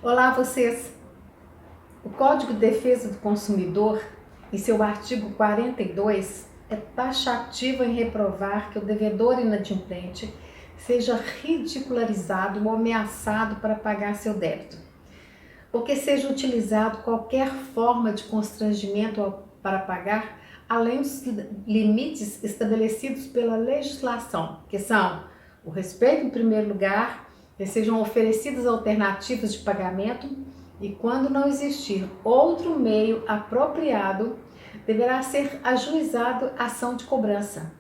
Olá, vocês! O Código de Defesa do Consumidor, em seu artigo 42, é taxativo em reprovar que o devedor inadimplente seja ridicularizado ou ameaçado para pagar seu débito, ou que seja utilizado qualquer forma de constrangimento para pagar, além dos limites estabelecidos pela legislação, que são o respeito em primeiro lugar, que sejam oferecidas alternativas de pagamento e, quando não existir outro meio apropriado, deverá ser ajuizado a ação de cobrança.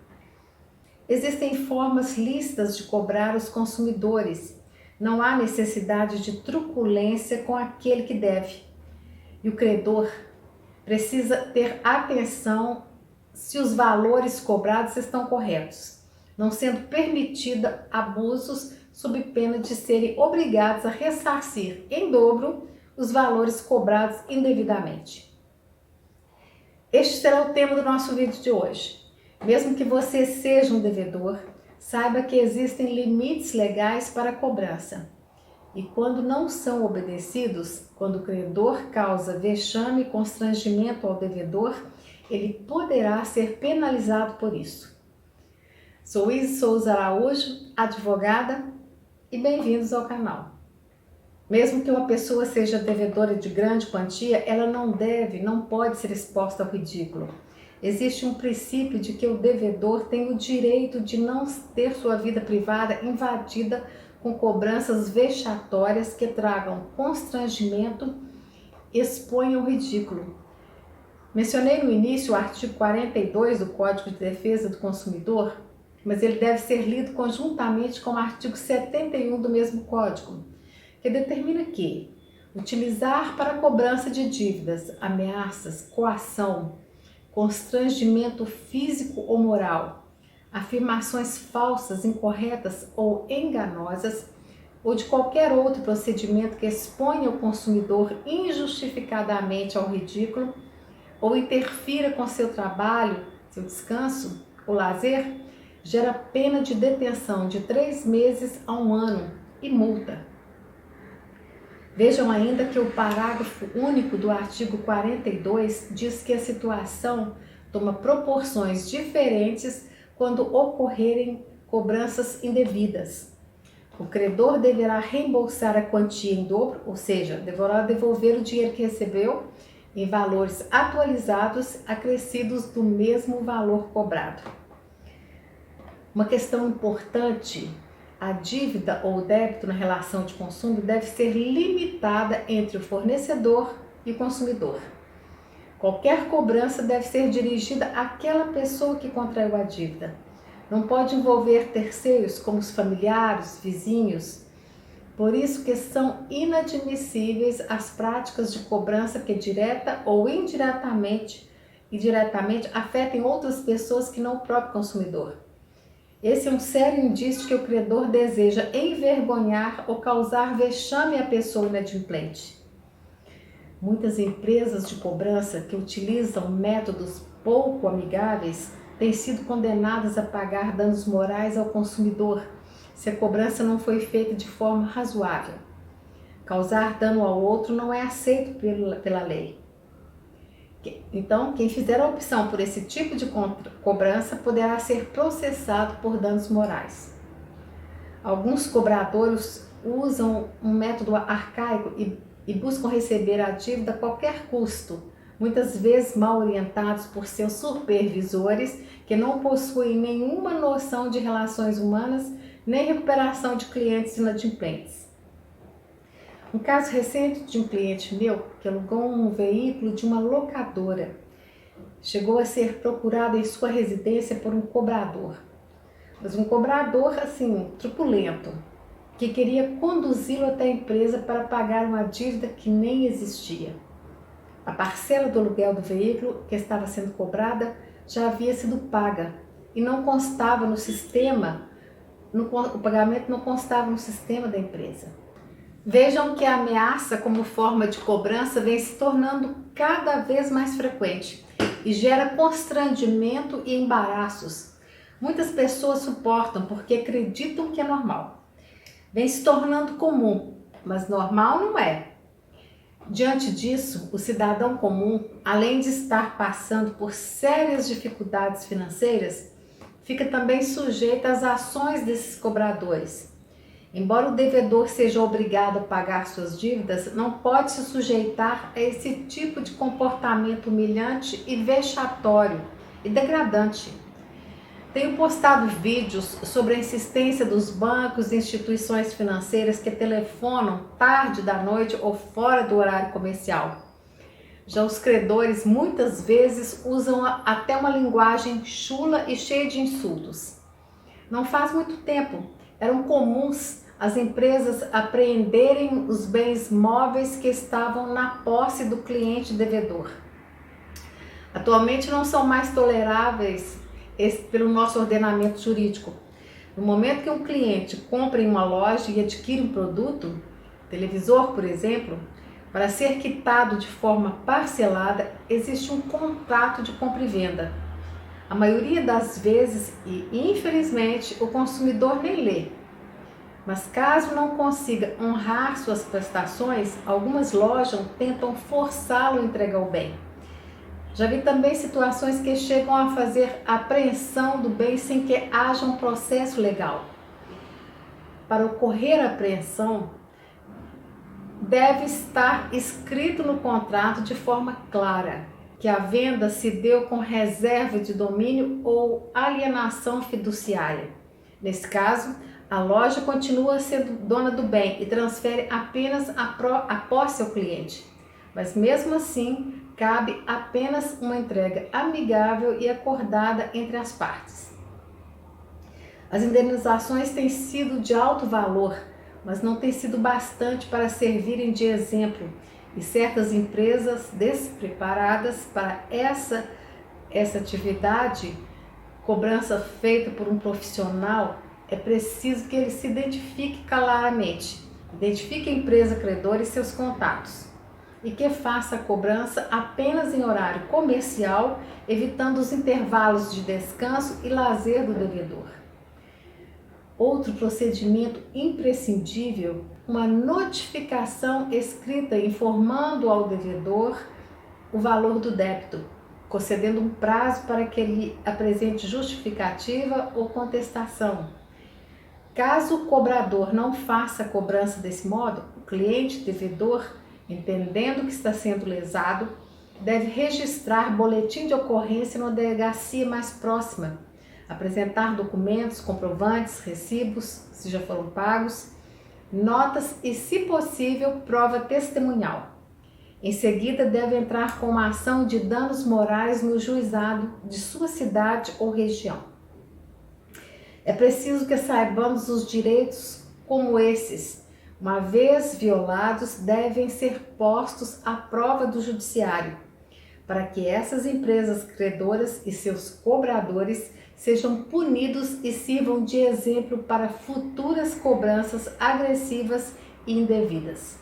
Existem formas lícitas de cobrar os consumidores. Não há necessidade de truculência com aquele que deve. E o credor precisa ter atenção se os valores cobrados estão corretos, não sendo permitida abusos sob pena de serem obrigados a ressarcir em dobro os valores cobrados indevidamente. Este será o tema do nosso vídeo de hoje. Mesmo que você seja um devedor, saiba que existem limites legais para a cobrança. E quando não são obedecidos, quando o credor causa vexame e constrangimento ao devedor, ele poderá ser penalizado por isso. Sou Izzy Souza Araújo, advogada, e bem-vindos ao canal. Mesmo que uma pessoa seja devedora de grande quantia, ela não pode ser exposta ao ridículo. Existe um princípio de que o devedor tem o direito de não ter sua vida privada invadida com cobranças vexatórias que tragam constrangimento e exponham o ridículo. Mencionei no início o artigo 42 do Código de Defesa do Consumidor, mas ele deve ser lido conjuntamente com o artigo 71 do mesmo Código, que determina que utilizar para cobrança de dívidas, ameaças, coação, constrangimento físico ou moral, afirmações falsas, incorretas ou enganosas, ou de qualquer outro procedimento que exponha o consumidor injustificadamente ao ridículo ou interfira com seu trabalho, seu descanso ou lazer, gera pena de detenção de 3 meses a 1 ano e multa. Vejam ainda que o parágrafo único do artigo 42 diz que a situação toma proporções diferentes quando ocorrerem cobranças indevidas. O credor deverá reembolsar a quantia em dobro, ou seja, deverá devolver o dinheiro que recebeu em valores atualizados, acrescidos do mesmo valor cobrado. Uma questão importante: a dívida ou débito na relação de consumo deve ser limitada entre o fornecedor e o consumidor. Qualquer cobrança deve ser dirigida àquela pessoa que contraiu a dívida. Não pode envolver terceiros como os familiares, vizinhos. Por isso que são inadmissíveis as práticas de cobrança que direta ou indiretamente afetem outras pessoas que não o próprio consumidor. Esse é um sério indício que o credor deseja envergonhar ou causar vexame à pessoa inadimplente. Muitas empresas de cobrança que utilizam métodos pouco amigáveis têm sido condenadas a pagar danos morais ao consumidor se a cobrança não foi feita de forma razoável. Causar dano ao outro não é aceito pela lei. Então, quem fizer a opção por esse tipo de cobrança poderá ser processado por danos morais. Alguns cobradores usam um método arcaico e buscam receber a dívida a qualquer custo, muitas vezes mal orientados por seus supervisores que não possuem nenhuma noção de relações humanas nem recuperação de clientes inadimplentes. Um caso recente de um cliente meu que alugou um veículo de uma locadora. Chegou a ser procurado em sua residência por um cobrador. Mas um cobrador, truculento, que queria conduzi-lo até a empresa para pagar uma dívida que nem existia. A parcela do aluguel do veículo que estava sendo cobrada já havia sido paga e não constava no sistema, o pagamento não constava no sistema da empresa. Vejam que a ameaça como forma de cobrança vem se tornando cada vez mais frequente e gera constrangimento e embaraços. Muitas pessoas suportam porque acreditam que é normal. Vem se tornando comum, mas normal não é. Diante disso, o cidadão comum, além de estar passando por sérias dificuldades financeiras, fica também sujeito às ações desses cobradores. Embora o devedor seja obrigado a pagar suas dívidas, não pode se sujeitar a esse tipo de comportamento humilhante e vexatório e degradante. Tenho postado vídeos sobre a insistência dos bancos e instituições financeiras que telefonam tarde da noite ou fora do horário comercial. Já os credores muitas vezes usam até uma linguagem chula e cheia de insultos. Não faz muito tempo, eram comuns as empresas apreenderem os bens móveis que estavam na posse do cliente devedor. Atualmente não são mais toleráveis pelo nosso ordenamento jurídico. No momento que um cliente compra em uma loja e adquire um produto, televisor, por exemplo, para ser quitado de forma parcelada, existe um contrato de compra e venda. A maioria das vezes, e infelizmente, o consumidor nem lê. Mas caso não consiga honrar suas prestações, algumas lojas tentam forçá-lo a entregar o bem. Já vi também situações que chegam a fazer apreensão do bem sem que haja um processo legal. Para ocorrer a apreensão, deve estar escrito no contrato de forma clara que a venda se deu com reserva de domínio ou alienação fiduciária. Nesse caso, a loja continua sendo dona do bem e transfere apenas a posse ao cliente. Mas mesmo assim, cabe apenas uma entrega amigável e acordada entre as partes. As indenizações têm sido de alto valor, mas não têm sido bastante para servirem de exemplo, e certas empresas despreparadas para essa atividade, cobrança feita por um profissional, é preciso que ele se identifique claramente, identifique a empresa credora e seus contatos, e que faça a cobrança apenas em horário comercial, evitando os intervalos de descanso e lazer do devedor. Outro procedimento imprescindível, uma notificação escrita informando ao devedor o valor do débito, concedendo um prazo para que ele apresente justificativa ou contestação. Caso o cobrador não faça a cobrança desse modo, o cliente devedor, entendendo que está sendo lesado, deve registrar boletim de ocorrência na delegacia mais próxima, apresentar documentos, comprovantes, recibos, se já foram pagos, notas e, se possível, prova testemunhal. Em seguida, deve entrar com uma ação de danos morais no juizado de sua cidade ou região. É preciso que saibamos os direitos como esses, uma vez violados, devem ser postos à prova do judiciário, para que essas empresas credoras e seus cobradores sejam punidos e sirvam de exemplo para futuras cobranças agressivas e indevidas.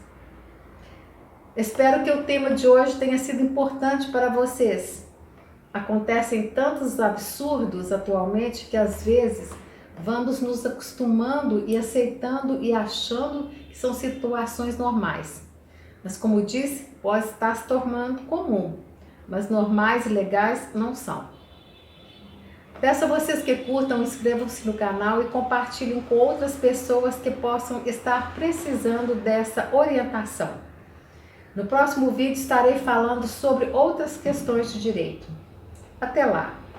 Espero que o tema de hoje tenha sido importante para vocês. Acontecem tantos absurdos atualmente que às vezes vamos nos acostumando e aceitando e achando que são situações normais. Mas como disse, pode estar se tornando comum, mas normais e legais não são. Peço a vocês que curtam, inscrevam-se no canal e compartilhem com outras pessoas que possam estar precisando dessa orientação. No próximo vídeo estarei falando sobre outras questões de direito. Até lá!